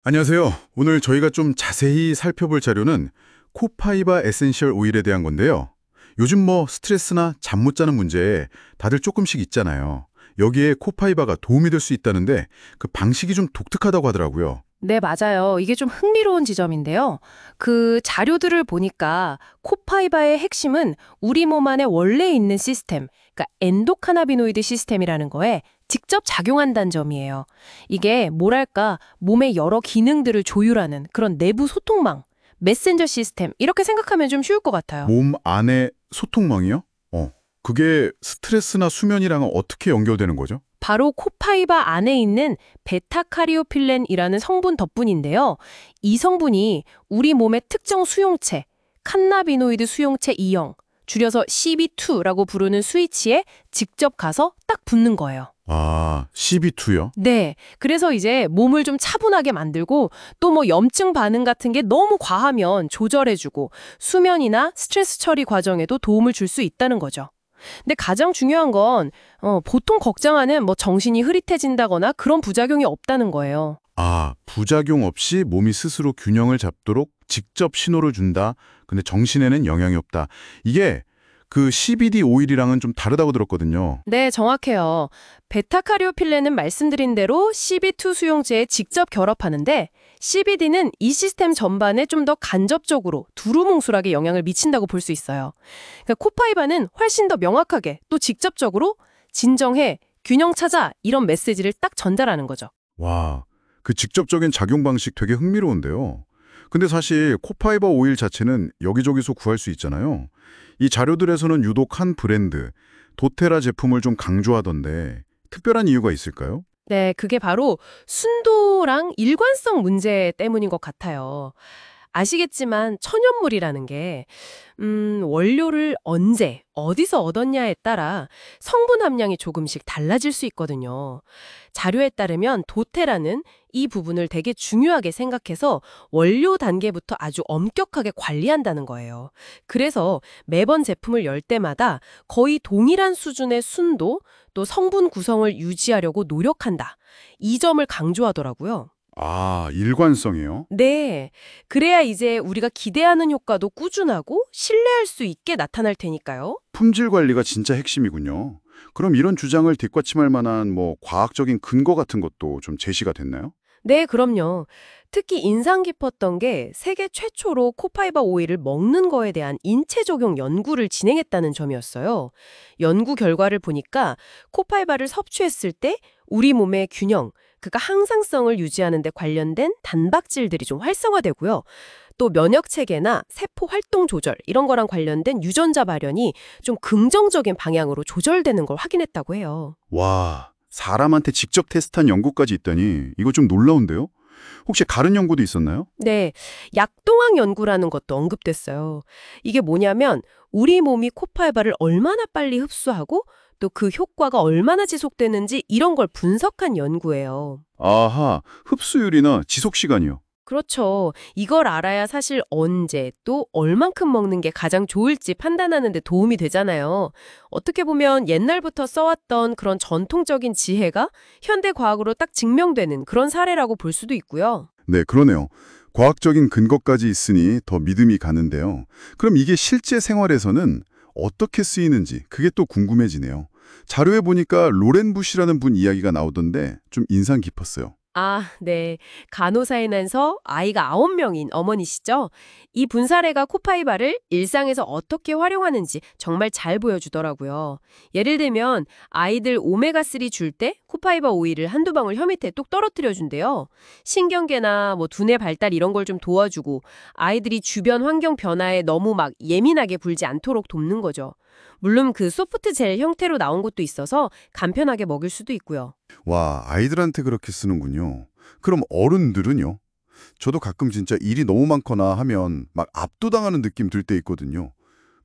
안녕하세요. 오늘 저희가 좀 자세히 살펴볼 자료는 코파이바 에센셜 오일에 대한 건데요. 요즘 뭐 스트레스나 잠 못 자는 문제에 다들 조금씩 있잖아요. 여기에 코파이바가 도움이 될 수 있다는데 그 방식이 좀 독특하다고 하더라고요. 네, 맞아요. 이게 좀 흥미로운 지점인데요. 그 자료들을 보니까 코파이바의 핵심은 우리 몸 안에 원래 있는 시스템, 그러니까 엔도카나비노이드 시스템이라는 거에 직접 작용한다는 점이에요. 이게 뭐랄까 몸의 여러 기능들을 조율하는 그런 내부 소통망, 메신저 시스템 이렇게 생각하면 좀 쉬울 것 같아요. 몸 안에 소통망이요? 그게 스트레스나 수면이랑은 어떻게 연결되는 거죠? 바로 코파이바 안에 있는 베타카리오필렌이라는 성분 덕분인데요. 이 성분이 우리 몸의 특정 수용체, 칸나비노이드 수용체 2형, 줄여서 CB2라고 부르는 스위치에 직접 가서 딱 붙는 거예요. 아, CB2요? 네. 그래서 이제 몸을 좀 차분하게 만들고 또 뭐 염증 반응 같은 게 너무 과하면 조절해주고 수면이나 스트레스 처리 과정에도 도움을 줄 수 있다는 거죠. 근데 가장 중요한 건 보통 걱정하는 뭐 정신이 흐릿해진다거나 그런 부작용이 없다는 거예요. 아, 부작용 없이 몸이 스스로 균형을 잡도록 직접 신호를 준다. 근데 정신에는 영향이 없다. 이게 그 CBD 오일이랑은 좀 다르다고 들었거든요. 네, 정확해요. 베타카리오필렌은 말씀드린 대로 CB2 수용체에 직접 결합하는데 CBD는 이 시스템 전반에 좀 더 간접적으로 두루뭉술하게 영향을 미친다고 볼 수 있어요. 그러니까 코파이바는 훨씬 더 명확하게 또 직접적으로 진정해, 균형 찾아 이런 메시지를 딱 전달하는 거죠. 와, 그 직접적인 작용 방식 되게 흥미로운데요. 근데 사실 코파이바 오일 자체는 여기저기서 구할 수 있잖아요. 이 자료들에서는 유독 한 브랜드, 도테라 제품을 좀 강조하던데 특별한 이유가 있을까요? 네, 그게 바로 순도랑 일관성 문제 때문인 것 같아요. 아시겠지만 천연물이라는 게 원료를 언제, 어디서 얻었냐에 따라 성분 함량이 조금씩 달라질 수 있거든요. 자료에 따르면 도테라는 이 부분을 되게 중요하게 생각해서 원료 단계부터 아주 엄격하게 관리한다는 거예요. 그래서 매번 제품을 열 때마다 거의 동일한 수준의 순도 또 성분 구성을 유지하려고 노력한다. 이 점을 강조하더라고요. 아, 일관성이요? 네. 그래야 이제 우리가 기대하는 효과도 꾸준하고 신뢰할 수 있게 나타날 테니까요. 품질 관리가 진짜 핵심이군요. 그럼 이런 주장을 뒷받침할 만한 뭐 과학적인 근거 같은 것도 좀 제시가 됐나요? 네, 그럼요. 특히 인상 깊었던 게 세계 최초로 코파이바 오일을 먹는 거에 대한 인체 적용 연구를 진행했다는 점이었어요. 연구 결과를 보니까 코파이바를 섭취했을 때 우리 몸의 균형, 그러니까 항상성을 유지하는 데 관련된 단백질들이 좀 활성화되고요. 또 면역 체계나 세포 활동 조절 이런 거랑 관련된 유전자 발현이 좀 긍정적인 방향으로 조절되는 걸 확인했다고 해요. 와, 사람한테 직접 테스트한 연구까지 있다니 이거 좀 놀라운데요? 혹시 다른 연구도 있었나요? 네, 약동학 연구라는 것도 언급됐어요. 이게 뭐냐면 우리 몸이 코팔바를 얼마나 빨리 흡수하고 또 그 효과가 얼마나 지속되는지 이런 걸 분석한 연구예요. 아하, 흡수율이나 지속 시간이요. 그렇죠. 이걸 알아야 사실 언제 또 얼만큼 먹는 게 가장 좋을지 판단하는 데 도움이 되잖아요. 어떻게 보면 옛날부터 써왔던 그런 전통적인 지혜가 현대 과학으로 딱 증명되는 그런 사례라고 볼 수도 있고요. 네, 그러네요. 과학적인 근거까지 있으니 더 믿음이 가는데요. 그럼 이게 실제 생활에서는 어떻게 쓰이는지 그게 또 궁금해지네요. 자료에 보니까 로렌 부시라는 분 이야기가 나오던데 좀 인상 깊었어요. 아, 네. 간호사에 난서 아이가 9명인 어머니시죠? 이 분사례가 코파이바를 일상에서 어떻게 활용하는지 정말 잘 보여주더라고요. 예를 들면 아이들 오메가3 줄 때 코파이바 오일을 한두 방울 혀 밑에 뚝 떨어뜨려 준대요. 신경계나 뭐 두뇌 발달 이런 걸 좀 도와주고 아이들이 주변 환경 변화에 너무 막 예민하게 굴지 않도록 돕는 거죠. 물론 그 소프트 젤 형태로 나온 것도 있어서 간편하게 먹일 수도 있고요. 와, 아이들한테 그렇게 쓰는군요. 그럼 어른들은요? 저도 가끔 진짜 일이 너무 많거나 하면 막 압도당하는 느낌 들 때 있거든요.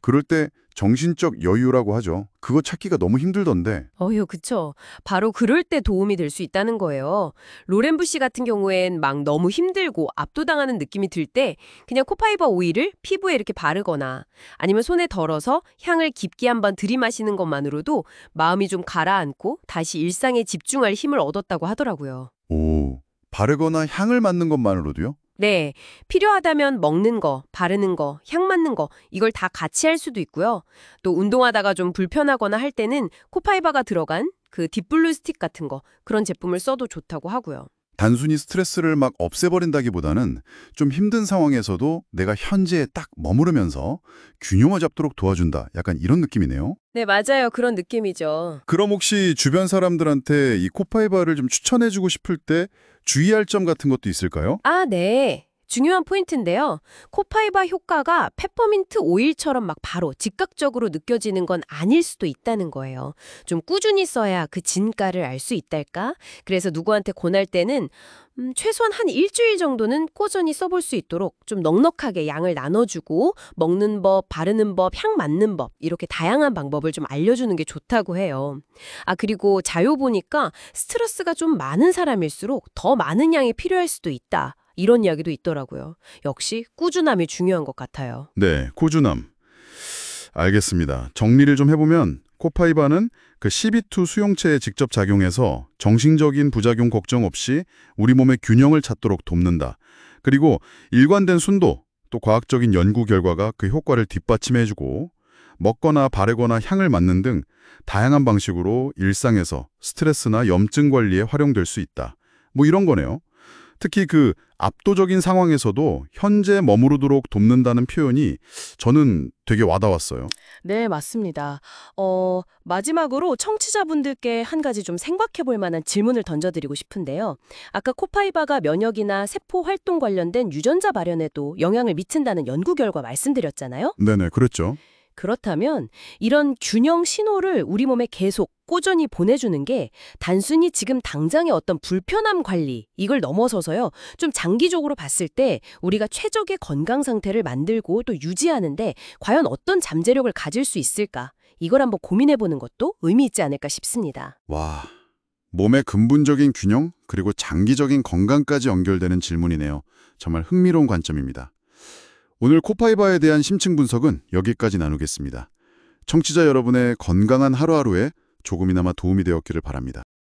그럴 때 정신적 여유라고 하죠. 그거 찾기가 너무 힘들던데. 어휴, 그쵸. 바로 그럴 때 도움이 될 수 있다는 거예요. 로렌 부시 같은 경우엔 막 너무 힘들고 압도당하는 느낌이 들 때 그냥 코파이바 오일을 피부에 이렇게 바르거나 아니면 손에 덜어서 향을 깊게 한번 들이마시는 것만으로도 마음이 좀 가라앉고 다시 일상에 집중할 힘을 얻었다고 하더라고요. 오, 바르거나 향을 맡는 것만으로도요? 네, 필요하다면 먹는 거, 바르는 거, 향 맡는 거 이걸 다 같이 할 수도 있고요. 또 운동하다가 좀 불편하거나 할 때는 코파이바가 들어간 그 딥블루 스틱 같은 거 그런 제품을 써도 좋다고 하고요. 단순히 스트레스를 막 없애버린다기보다는 좀 힘든 상황에서도 내가 현재에 딱 머무르면서 균형을 잡도록 도와준다. 약간 이런 느낌이네요. 네, 맞아요. 그런 느낌이죠. 그럼 혹시 주변 사람들한테 이 코파이바를 좀 추천해주고 싶을 때 주의할 점 같은 것도 있을까요? 아, 네. 중요한 포인트인데요. 코파이바 효과가 페퍼민트 오일처럼 막 바로 즉각적으로 느껴지는 건 아닐 수도 있다는 거예요. 좀 꾸준히 써야 그 진가를 알 수 있달까? 그래서 누구한테 권할 때는 최소한 한 일주일 정도는 꾸준히 써볼 수 있도록 좀 넉넉하게 양을 나눠주고 먹는 법, 바르는 법, 향 맡는 법 이렇게 다양한 방법을 좀 알려주는 게 좋다고 해요. 아, 그리고 자료 보니까 스트레스가 좀 많은 사람일수록 더 많은 양이 필요할 수도 있다. 이런 이야기도 있더라고요. 역시 꾸준함이 중요한 것 같아요. 네, 꾸준함. 알겠습니다. 정리를 좀 해보면 코파이바는 그 CB2 수용체에 직접 작용해서 정신적인 부작용 걱정 없이 우리 몸의 균형을 찾도록 돕는다. 그리고 일관된 순도, 또 과학적인 연구 결과가 그 효과를 뒷받침해주고 먹거나 바르거나 향을 맡는 등 다양한 방식으로 일상에서 스트레스나 염증 관리에 활용될 수 있다. 뭐 이런 거네요. 특히 그 압도적인 상황에서도 현재 머무르도록 돕는다는 표현이 저는 되게 와닿았어요. 네, 맞습니다. 마지막으로 청취자분들께 한 가지 좀 생각해 볼 만한 질문을 던져드리고 싶은데요. 아까 코파이바가 면역이나 세포 활동 관련된 유전자 발현에도 영향을 미친다는 연구 결과 말씀드렸잖아요. 네네, 그랬죠. 그렇다면 이런 균형 신호를 우리 몸에 계속 꾸준히 보내주는 게 단순히 지금 당장의 어떤 불편함 관리 이걸 넘어서서요. 좀 장기적으로 봤을 때 우리가 최적의 건강 상태를 만들고 또 유지하는데 과연 어떤 잠재력을 가질 수 있을까? 이걸 한번 고민해보는 것도 의미 있지 않을까 싶습니다. 와, 몸의 근본적인 균형 그리고 장기적인 건강까지 연결되는 질문이네요. 정말 흥미로운 관점입니다. 오늘 코파이바에 대한 심층 분석은 여기까지 나누겠습니다. 청취자 여러분의 건강한 하루하루에 조금이나마 도움이 되었기를 바랍니다.